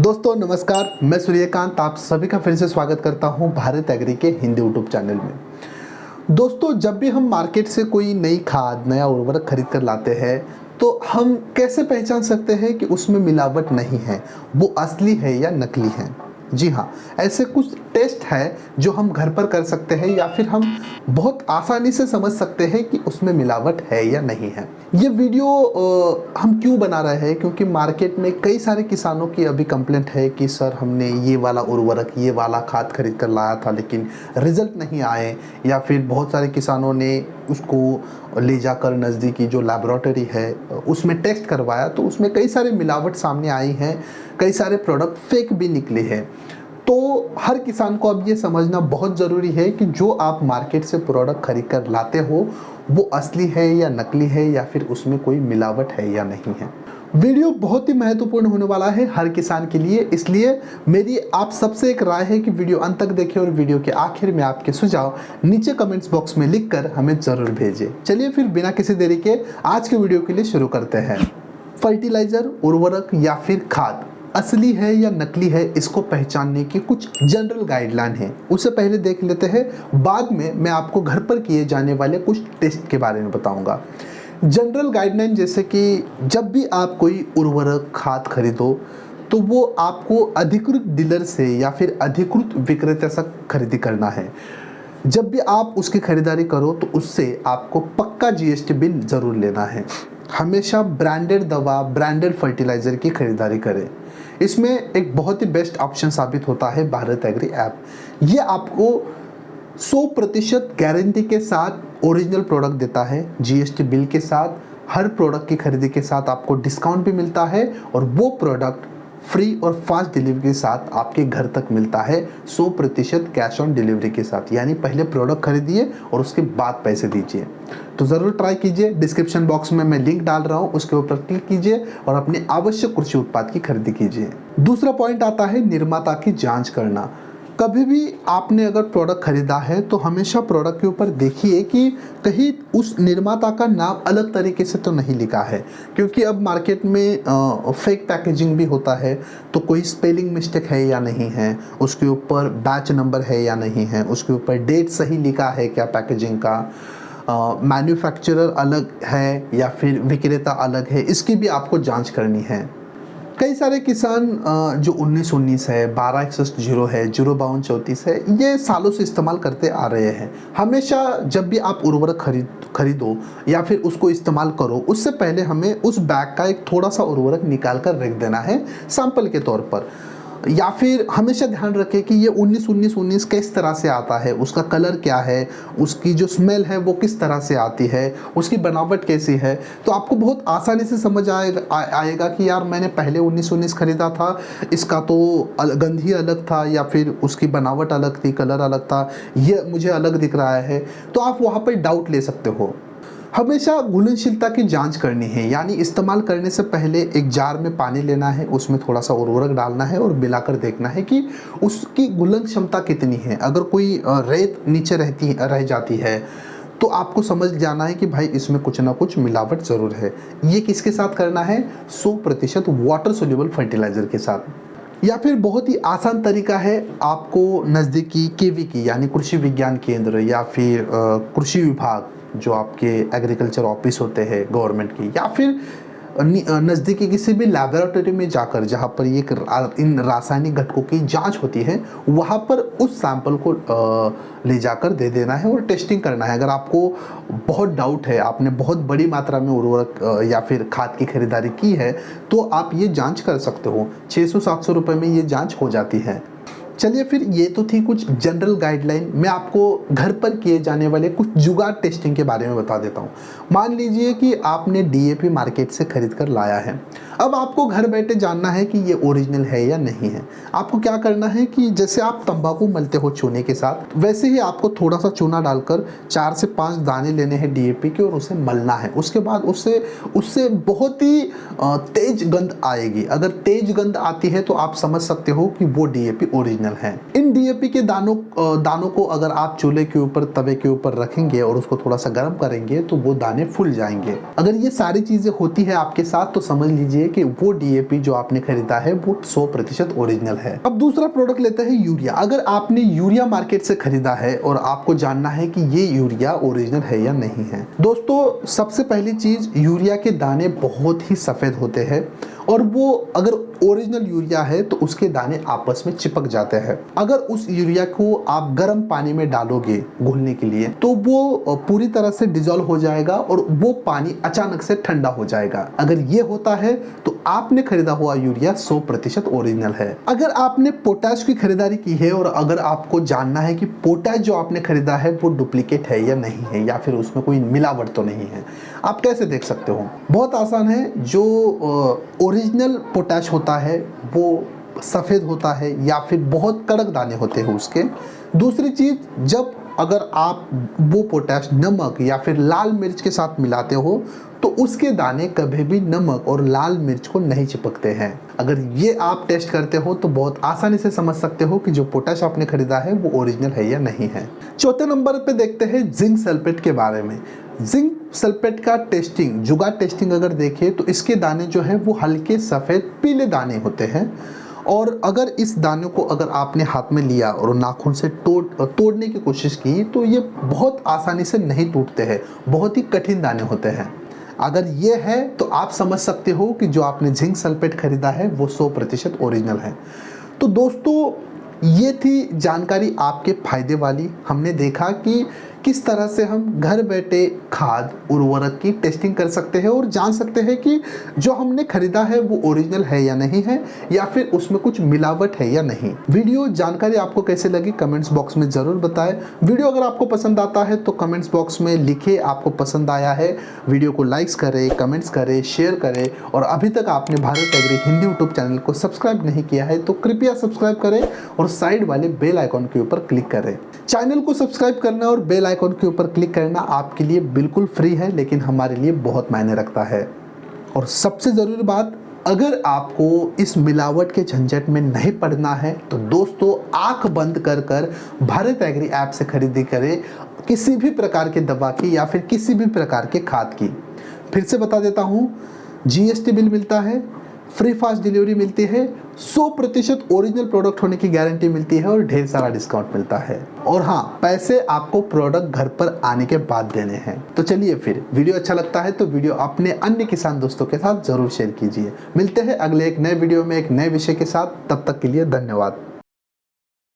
दोस्तों नमस्कार, मैं सूर्यकांत आप सभी का फिर से स्वागत करता हूं भारत एग्री के हिंदी यूट्यूब चैनल में। दोस्तों, जब भी हम मार्केट से कोई नई खाद नया उर्वरक खरीद कर लाते हैं तो हम कैसे पहचान सकते हैं कि उसमें मिलावट नहीं है, वो असली है या नकली है। जी हाँ, ऐसे कुछ टेस्ट है जो हम घर पर कर सकते हैं या फिर हम बहुत आसानी से समझ सकते हैं कि उसमें मिलावट है या नहीं है। ये वीडियो हम क्यों बना रहे हैं, क्योंकि मार्केट में कई सारे किसानों की अभी कंप्लेंट है कि सर हमने ये वाला उर्वरक ये वाला खाद खरीद कर लाया था लेकिन रिजल्ट नहीं आए, या फिर बहुत सारे किसानों ने उसको ले जाकर नज़दीकी जो लैबोरेटरी है उसमें टेस्ट करवाया तो उसमें कई सारे मिलावट सामने आई हैं, कई सारे प्रोडक्ट फेक भी निकले हैं। तो हर किसान को अब ये समझना बहुत ज़रूरी है कि जो आप मार्केट से प्रोडक्ट खरीद कर लाते हो वो असली है या नकली है या फिर उसमें कोई मिलावट है या नहीं है। वीडियो बहुत ही महत्वपूर्ण होने वाला है हर किसान के लिए, इसलिए मेरी आप सबसे एक राय है कि वीडियो अंत तक देखें और वीडियो के आखिर में आपके सुझाव नीचे कमेंट्स बॉक्स में लिखकर हमें ज़रूर भेजें। चलिए फिर बिना किसी देरी के आज के वीडियो के लिए शुरू करते हैं। फर्टिलाइज़र, उर्वरक या फिर खाद असली है या नकली है, इसको पहचानने की कुछ जनरल गाइडलाइन है। उससे पहले देख लेते हैं, बाद में मैं आपको घर पर किए जाने वाले कुछ टेस्ट के बारे में बताऊंगा। जनरल गाइडलाइन जैसे कि जब भी आप कोई उर्वरक खाद खरीदो तो वो आपको अधिकृत डीलर से या फिर अधिकृत विक्रेता से खरीदी करना है। जब भी आप उसकी खरीदारी करो तो उससे आपको पक्का जीएसटी बिल ज़रूर लेना है। हमेशा ब्रांडेड दवा, ब्रांडेड फर्टिलाइज़र की खरीदारी करें। इसमें एक बहुत ही बेस्ट ऑप्शन साबित होता है भारत एग्री ऐप। ये आपको 100% गारंटी के साथ ओरिजिनल प्रोडक्ट देता है। जीएसटी बिल के साथ हर प्रोडक्ट की खरीदी के साथ आपको डिस्काउंट भी मिलता है और वो प्रोडक्ट फ्री और फास्ट डिलीवरी के साथ आपके घर तक मिलता है, 100% कैश ऑन डिलीवरी के साथ। यानी पहले प्रोडक्ट खरीदिए और उसके बाद पैसे दीजिए। तो ज़रूर ट्राई कीजिए। डिस्क्रिप्शन बॉक्स में मैं लिंक डाल रहा हूँ, उसके ऊपर क्लिक कीजिए और अपने आवश्यक कृषि उत्पाद की खरीदी कीजिए। दूसरा पॉइंट आता है निर्माता की जांच करना। कभी भी आपने अगर प्रोडक्ट खरीदा है तो हमेशा प्रोडक्ट के ऊपर देखिए कि कहीं उस निर्माता का नाम अलग तरीके से तो नहीं लिखा है, क्योंकि अब मार्केट में फेक पैकेजिंग भी होता है। तो कोई स्पेलिंग मिस्टेक है या नहीं है, उसके ऊपर बैच नंबर है या नहीं है, उसके ऊपर डेट सही लिखा है क्या पैकेजिंग का, मैन्युफैक्चरर अलग है या फिर विक्रेता अलग है, इसकी भी आपको जाँच करनी है। कई सारे किसान जो 1919 है, 1261 है, 05234 है, ये सालों से इस्तेमाल करते आ रहे हैं। हमेशा जब भी आप उर्वरक खरीदो या फिर उसको इस्तेमाल करो, उससे पहले हमें उस बैग का एक थोड़ा सा उर्वरक निकाल कर रख देना है सैंपल के तौर पर। या फिर हमेशा ध्यान रखें कि ये 19 किस तरह से आता है, उसका कलर क्या है, उसकी जो स्मेल है वो किस तरह से आती है, उसकी बनावट कैसी है। तो आपको बहुत आसानी से समझ आएगा कि यार मैंने पहले 19 खरीदा था, इसका तो गंध ही अलग था या फिर उसकी बनावट अलग थी, कलर अलग था, ये मुझे अलग दिख रहा है। तो आप वहाँ पर डाउट ले सकते हो। हमेशा घुलनशीलता की जांच करनी है, यानी इस्तेमाल करने से पहले एक जार में पानी लेना है, उसमें थोड़ा सा उर्वरक डालना है और मिलाकर देखना है कि उसकी घुलन क्षमता कितनी है। अगर कोई रेत नीचे रह जाती है तो आपको समझ जाना है कि भाई इसमें कुछ ना कुछ मिलावट ज़रूर है। ये किसके साथ करना है? 100% वाटर सोल्यूबल फर्टिलाइज़र के साथ। या फिर बहुत ही आसान तरीका है, आपको नज़दीकी केवीकी यानी कृषि विज्ञान केंद्र या फिर कृषि विभाग जो आपके एग्रीकल्चर ऑफिस होते हैं गवर्नमेंट की, या फिर नज़दीकी किसी भी लैबोरेटरी में जाकर जहाँ पर ये इन रासायनिक घटकों की जांच होती है, वहाँ पर उस सैंपल को ले जाकर दे देना है और टेस्टिंग करना है। अगर आपको बहुत डाउट है, आपने बहुत बड़ी मात्रा में उर्वरक या फिर खाद की खरीदारी की है, तो आप ये जांच कर सकते हो। 600-700 रुपये में ये जांच हो जाती है। चलिए फिर, ये तो थी कुछ जनरल गाइडलाइन। मैं आपको घर पर किए जाने वाले कुछ जुगाड़ टेस्टिंग के बारे में बता देता हूँ। मान लीजिए कि आपने डीएपी मार्केट से खरीद कर लाया है। अब आपको घर बैठे जानना है कि ये ओरिजिनल है या नहीं है। आपको क्या करना है कि जैसे आप तंबाकू मलते हो चूने के साथ, वैसे ही आपको थोड़ा सा चूना डालकर 4 से 5 दाने लेने हैं डीएपी के और उसे मलना है। उसके बाद उससे बहुत ही तेज गंध आएगी। अगर तेज गंध आती है तो आप समझ सकते हो कि वो डीएपी ओरिजिनल ओरिजिनल है। इन डीएपी के दानों को अगर आप चूल्हे के ऊपर, तवे के ऊपर रखेंगे और उसको थोड़ा सा गर्म करेंगे तो वो दाने फूल जाएंगे। अगर ये सारी चीजें होती है आपके साथ तो समझ लीजिए कि वो डीएपी जो आपने खरीदा है वो 100% ओरिजिनल है। अब दूसरा प्रोडक्ट लेते हैं यूरिया। अगर आपने यूरिया मार्केट से खरीदा है और आपको जानना है कि ये यूरिया ओरिजिनल है या नहीं है, दोस्तों सबसे पहली चीज, यूरिया के दाने बहुत ही सफेद होते हैं और वो अगर ओरिजिनल यूरिया है तो उसके दाने आपस में चिपक जाते हैं। अगर उस यूरिया को आप गर्म पानी में डालोगे घुलने के लिए तो वो पूरी तरह से डिजोल्व हो जाएगा और वो पानी अचानक से ठंडा हो जाएगा। अगर ये होता है तो आपने खरीदा हुआ यूरिया 100% ओरिजिनल है। अगर आपने पोटैश की खरीदारी की है और अगर आपको जानना है कि पोटैश जो आपने खरीदा है वो डुप्लीकेट है या नहीं है या फिर उसमें कोई मिलावट तो नहीं है, आप कैसे देख सकते हो? बहुत आसान है। जो ओरिजिनल पोटैश होता है वो सफ़ेद होता है या फिर बहुत कड़क दाने होते हैं उसके। दूसरी चीज़, जब अगर आप वो पोटैश नमक या फिर लाल मिर्च के साथ मिलाते हो तो उसके दाने कभी भी नमक और लाल मिर्च को नहीं चिपकते हैं। अगर ये आप टेस्ट करते हो तो बहुत आसानी से समझ सकते हो कि जो पोटैश आपने खरीदा है वो ओरिजिनल है या नहीं है। चौथे नंबर पे देखते हैं जिंक सल्फेट के बारे में। जिंक सल्फेट का टेस्टिंग, जुगाड़ टेस्टिंग अगर देखें तो इसके दाने जो है वो हल्के सफ़ेद पीले दाने होते हैं और अगर इस दानों को अगर आपने हाथ में लिया और नाखून से तोड़ने की कोशिश की तो ये बहुत आसानी से नहीं टूटते हैं, बहुत ही कठिन दाने होते हैं। अगर ये है तो आप समझ सकते हो कि जो आपने जिंक सल्फेट खरीदा है वो 100% ओरिजिनल है। तो दोस्तों ये थी जानकारी आपके फायदे वाली। हमने देखा कि किस तरह से हम घर बैठे खाद उर्वरक की टेस्टिंग कर सकते हैं और जान सकते हैं कि जो हमने खरीदा है वो ओरिजिनल है या नहीं है या फिर उसमें कुछ मिलावट है या नहीं। वीडियो जानकारी आपको कैसे लगी कमेंट्स बॉक्स में ज़रूर बताएं। वीडियो अगर आपको पसंद आता है तो कमेंट्स बॉक्स में लिखे आपको पसंद आया है। वीडियो को लाइक्स करें, कमेंट्स करें, शेयर करें और अभी तक आपने Bharat agri Hindi YouTube channel को सब्सक्राइब नहीं किया है तो कृपया सब्सक्राइब करें और साइड वाले बेल आइकॉन के ऊपर क्लिक करें। चैनल को सब्सक्राइब करना और बेल आइकॉन के ऊपर क्लिक करना आपके लिए बिल्कुल फ्री है लेकिन हमारे लिए बहुत मायने रखता है। और सबसे ज़रूरी बात, अगर आपको इस मिलावट के झंझट में नहीं पड़ना है तो दोस्तों आंख बंद कर कर भारत एग्री ऐप से खरीदी करें किसी भी प्रकार के दवा की या फिर किसी भी प्रकार के खाद की। फिर से बता देता हूँ, जीएसटी बिल मिलता है, फ्री फास्ट डिलीवरी मिलती है, 100% ओरिजिनल प्रोडक्ट होने की गारंटी मिलती है और ढेर सारा डिस्काउंट मिलता है। और हाँ, पैसे आपको प्रोडक्ट घर पर आने के बाद देने हैं। तो चलिए फिर, वीडियो अच्छा लगता है तो वीडियो अपने अन्य किसान दोस्तों के साथ जरूर शेयर कीजिए। मिलते हैं अगले एक नए वीडियो में एक नए विषय के साथ। तब तक के लिए धन्यवाद।